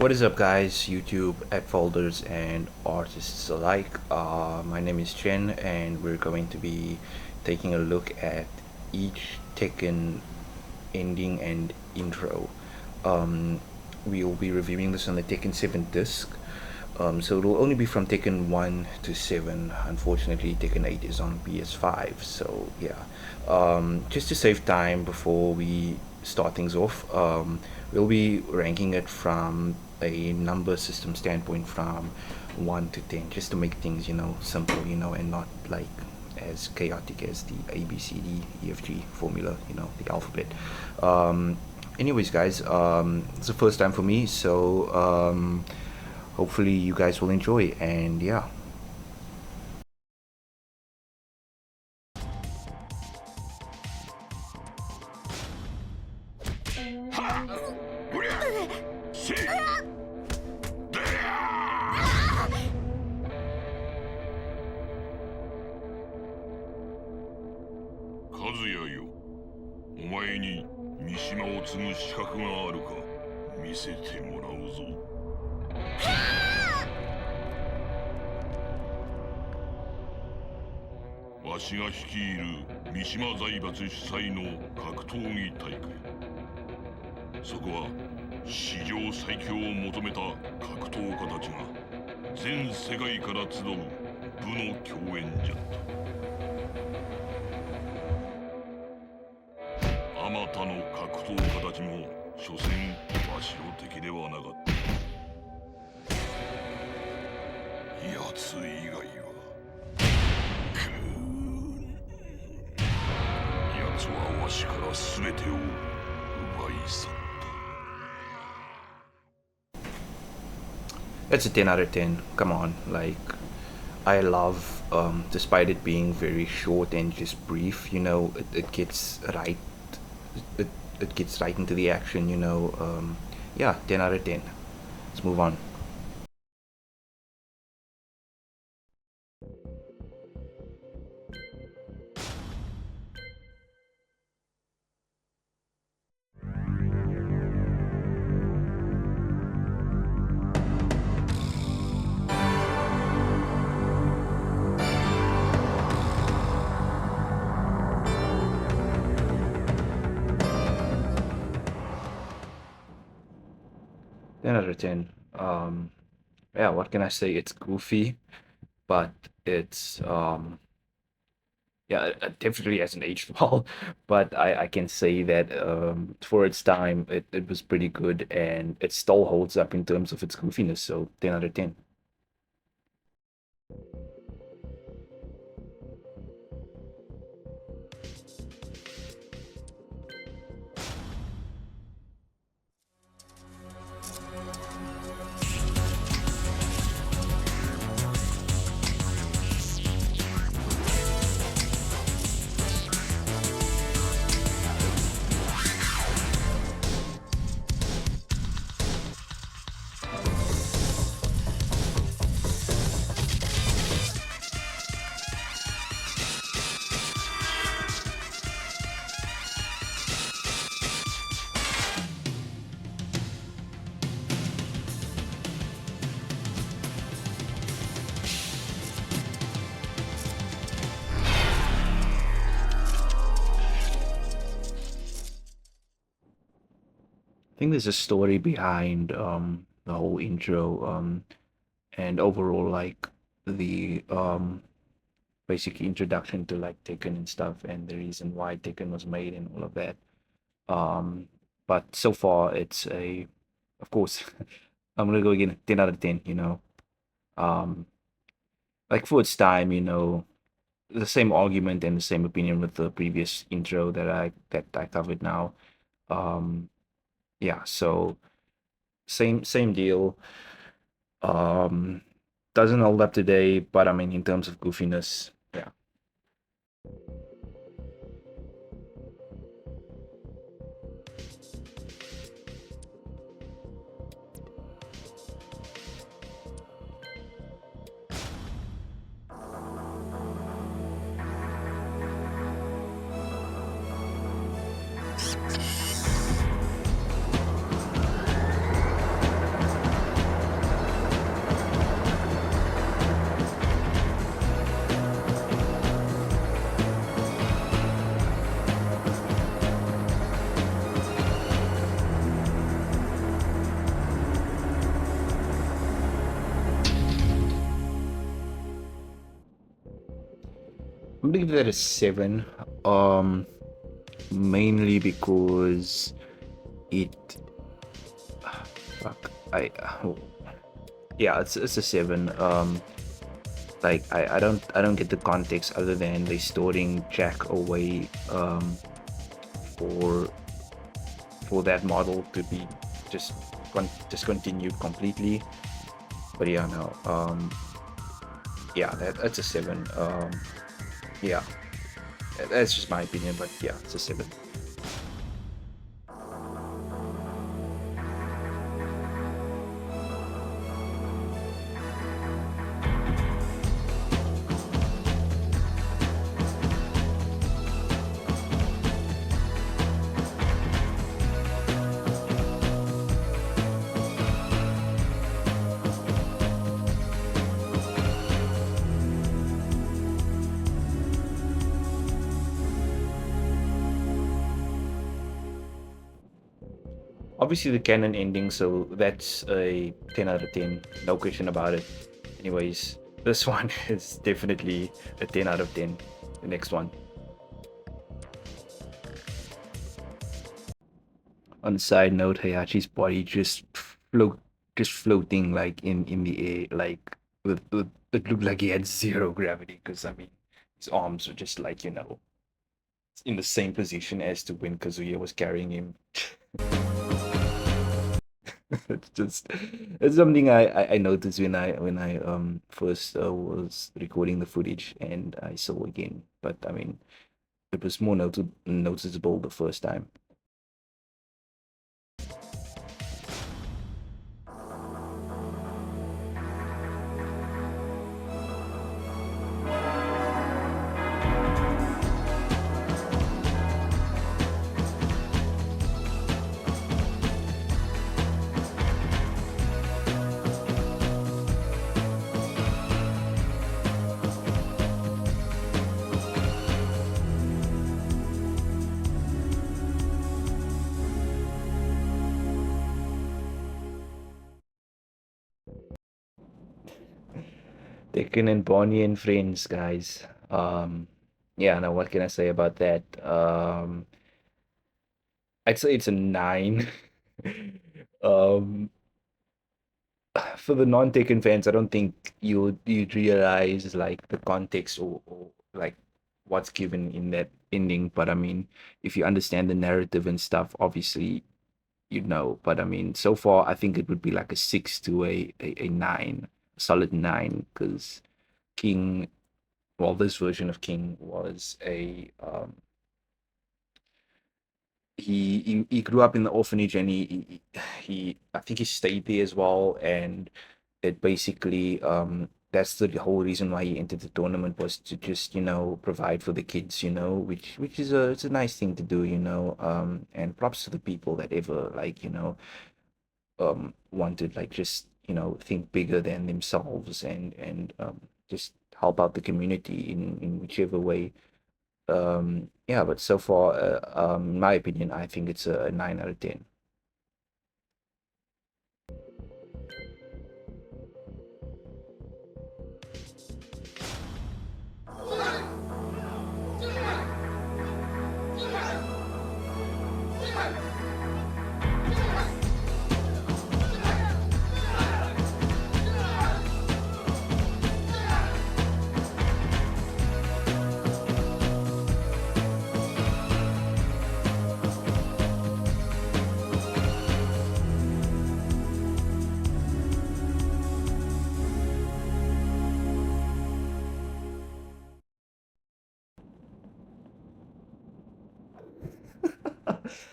What is up, guys? YouTube, AtFaulters, and artists alike. My name is Chen, and we're going to be taking a look at each Tekken ending and intro. Um, we'll be reviewing this on the Tekken 7 disc. So it'll only be from Tekken 1 to 7. Unfortunately, Tekken 8 is on PS5. So yeah, just to save time before we start things off, we'll be ranking it from a number system standpoint from 1 to 10, just to make things simple, and not like as chaotic as the A B C D E F G formula, the alphabet. Anyways, guys, it's the first time for me, so hopefully you guys will enjoy, and yeah. mishima を継ぐ資格があるか見せてもらうぞ。わしが率いる三島財閥主催の格闘技大会。そこは史上最強を求めた格闘家たちが全世界から集う部の共演じゃった。あまたの格闘家たちも所詮わしの敵ではなかった。奴以外は奴はわしから全てを奪い去った。That's a 10 out of 10. Come on, like, I love, despite it being very short and just brief, it gets right. It gets right into the action, yeah, 10 out of 10. Let's move on. Ten out of 10. Yeah, what can I say? It's goofy, but it's yeah, it definitely hasn't aged well. But I can say that for its time, it was pretty good, and it still holds up in terms of its goofiness. So 10 out of 10. I think there's a story behind the whole intro and overall like the basic introduction to like Tekken and stuff and the reason why Tekken was made and all of that. But so far it's of course, I'm gonna go again 10 out of 10. Um, like for its time, the same argument and the same opinion with the previous intro that I covered now. Um, yeah, so same deal. Um, doesn't hold up today, but I mean in terms of goofiness, yeah. I'm gonna give that a 7. Um, Mainly because it. Fuck. Yeah, it's a 7. Like I don't get the context other than they storing Jack away for for that model to be just discontinued completely. But yeah, no. Yeah, that's a 7. Yeah, that's just my opinion, but yeah, it's a 7. Obviously, the canon ending, so that's a 10 out of 10, no question about it. Anyways, this one is definitely a 10 out of 10. The next one. On the side note, Hayachi's body just floating like in the air, like it looked like he had zero gravity. Because I mean, his arms were just like in the same position as to when Kazuya was carrying him. It's just it's something I noticed when I first was recording the footage and I saw again. But I mean, it was more noticeable the first time. Tekken and Bonnie and friends, guys. Yeah, now what can I say about that? I'd say it's a 9. um, for the non-Taken fans, I don't think you'd realize like the context or like what's given in that ending. But I mean, if you understand the narrative and stuff, obviously you'd know. But I mean, so far I think it would be like a 6 to a 9, a solid 9, because King, well, this version of King was a he grew up in the orphanage and he I think he stayed there as well, and it basically that's the whole reason why he entered the tournament, was to just provide for the kids, which is it's a nice thing to do, and props to the people that ever like wanted, like, just think bigger than themselves and just help out the community in whichever way. Yeah, but so far, in my opinion, I think it's a 9 out of 10.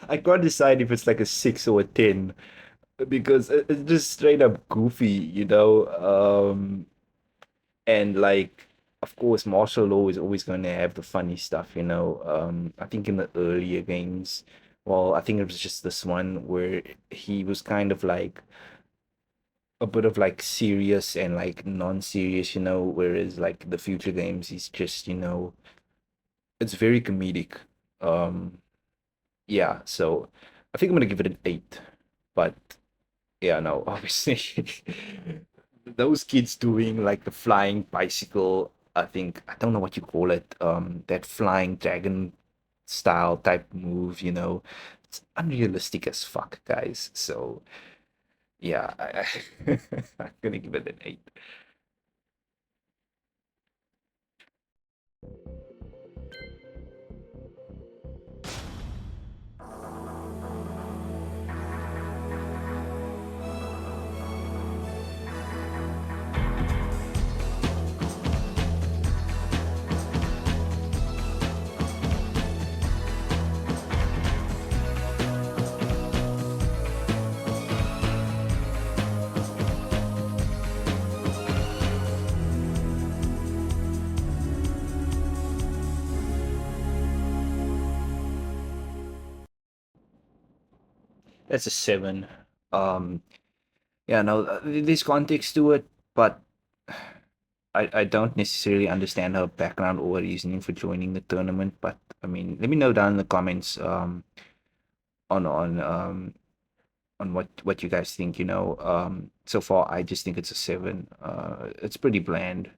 I can't decide if it's like a 6 or a 10, because it's just straight up goofy, and like, of course, martial law is always going to have the funny stuff, I think in the earlier games, well, I think it was just this one where he was kind of like a bit of like serious and like non-serious, whereas like the future games, he's just, it's very comedic. Um, yeah, so I think I'm gonna give it an 8. But yeah, no, obviously those kids doing like the flying bicycle, I think I don't know what you call it, that flying dragon style type move, you know. It's unrealistic as fuck, guys. So yeah, I'm gonna give it an 8. That's a 7. Um, yeah, no, there's context to it, but I don't necessarily understand her background or reasoning for joining the tournament. But I mean, let me know down in the comments on on um on what you guys think. You know, so far I just think it's a 7. It's pretty bland.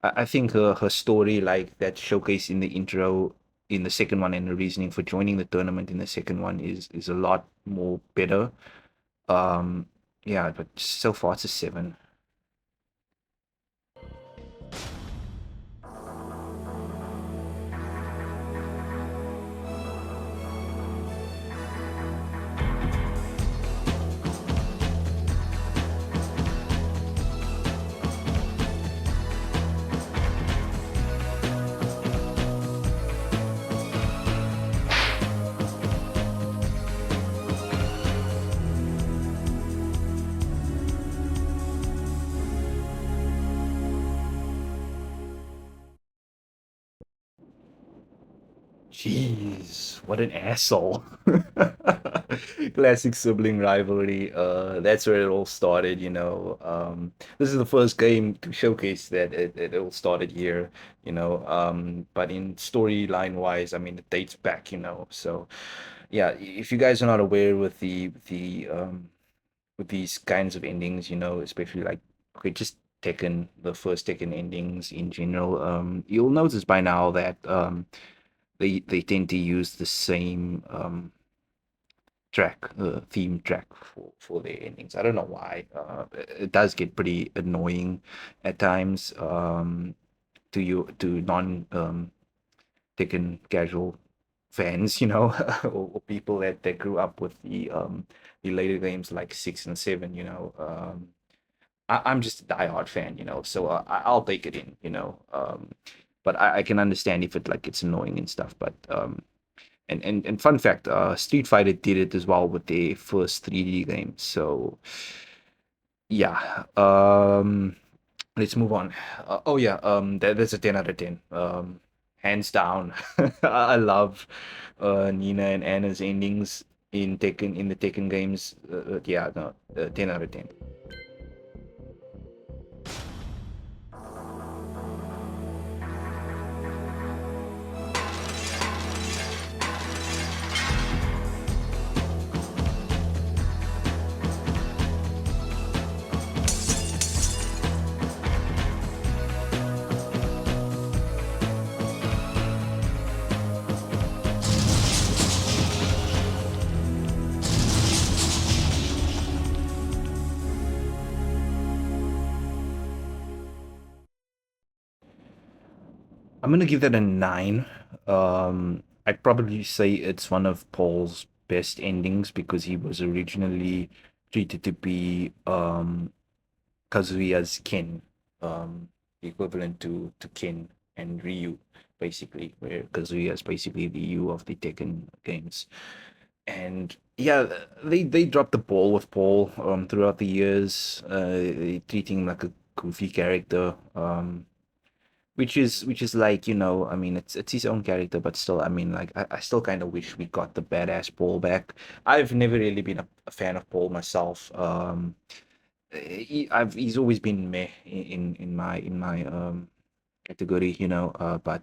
I think her story, like that showcase in the intro in the second one, and the reasoning for joining the tournament in the second one is a lot more better. Um, yeah, but so far it's a 7. Jeez, what an asshole. Classic sibling rivalry. That's where it all started, you know. This is the first game to showcase that it all started here, you know. But in storyline wise, I mean, it dates back, you know. So, yeah, if you guys are not aware with with these kinds of endings, you know, especially like, okay, just Tekken, the first Tekken endings in general, you'll notice by now that they tend to use the same track, theme track for their endings. I don't know why. It does get pretty annoying at times, to you, to non Tekken casual fans, you know, or people that grew up with the later games like 6 and 7, you know. I'm just a diehard fan, you know, so I'll take it in, you know. But I can understand if it like it's annoying and stuff. But and fun fact, Street Fighter did it as well with their first 3D game. So yeah, let's move on. Oh yeah, that's a 10 out of 10. Hands down. I love Nina and Anna's endings in the Tekken games. Yeah, no, 10 out of 10. I'm gonna give that a 9. I'd probably say it's one of Paul's best endings because he was originally treated to be Kazuya's kin, the equivalent to Ken and Ryu, basically, where Kazuya is basically the Ryu of the Tekken games. And yeah, they dropped the ball with Paul throughout the years, treating him like a goofy character. Which is like, you know, I mean, it's his own character, but still, I mean, like, I still kind of wish we got the badass Paul back. I've never really been a fan of Paul myself. He's always been meh in my category, you know. But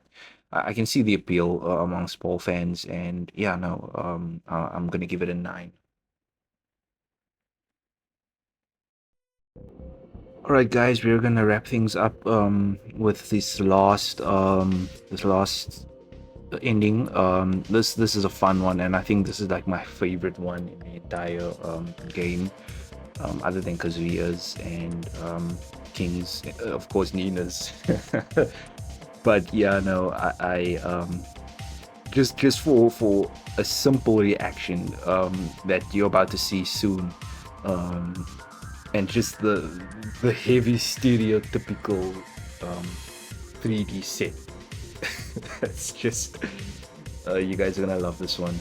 I can see the appeal amongst Paul fans, and yeah, no, I'm gonna give it a 9. All right, guys, we're gonna wrap things up with this last ending. This is a fun one, and I think this is like my favorite one in the entire game, other than Kazuya's and King's, of course, Nina's. But yeah, no, I just for a simple reaction that you're about to see soon, um, and just the heavy stereotypical um, 3D set. It's just you guys are gonna love this one.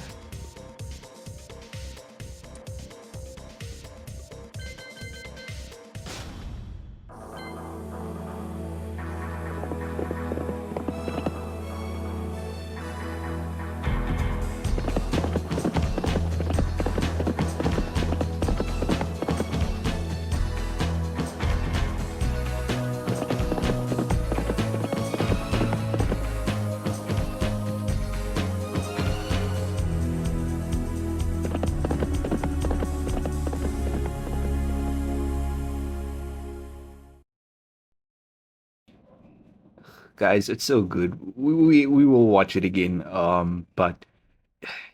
Guys, it's so good. We will watch it again. But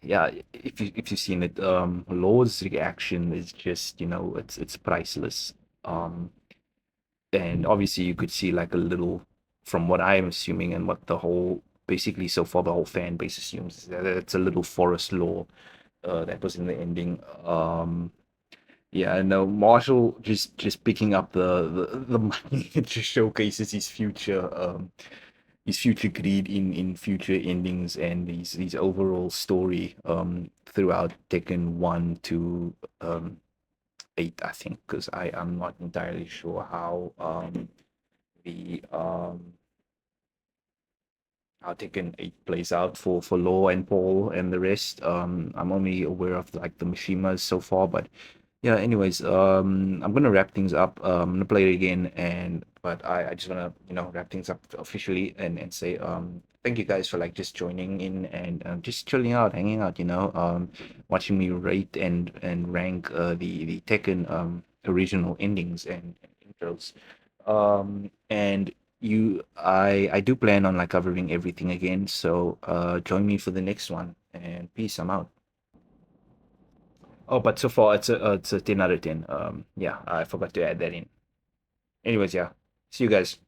yeah, if you've seen it, Lord's reaction is just, it's priceless. Um, and obviously you could see like a little, from what I'm assuming and what the whole, basically so far the whole fan base assumes, is that it's a little forest law that was in the ending. Yeah, no, Marshall just picking up the money. It just showcases his future greed in future endings and these overall story throughout Tekken 1 to 8, I think, because I am not entirely sure the how Tekken 8 plays out for Law and Paul and the rest. I'm only aware of like the Mishimas so far, but yeah, anyways, I'm gonna wrap things up. I'm gonna play it again, and but I just wanna wrap things up officially and say thank you guys for like just joining in and just chilling out, hanging out, watching me rate and rank the Tekken original endings and intros. And I do plan on like covering everything again, so join me for the next one, and peace. I'm out. Oh, but so far it's a 10 out of 10. Yeah, I forgot to add that in. Anyways, yeah. See you guys.